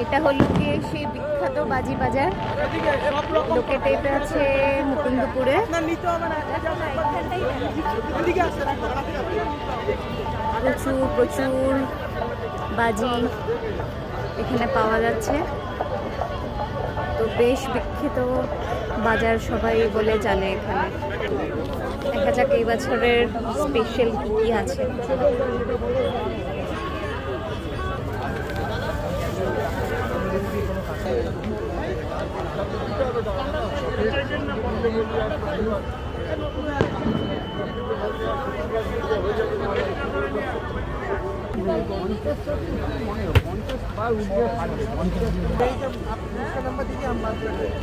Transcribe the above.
এটা হলো গিয়ে সেই বিখ্যাত বাজি বাজার, লোকেটেড আছে মুকুন্দপুরে। প্রচুর প্রচুর বাজি এখানে পাওয়া যাচ্ছে। তো বেশ বিখ্যাত বাজার সবাই বলে জানে এখানে। দেখা যাক এই বছরের স্পেশাল কি আছে। नंबर दीजिए हम बात करते हैं।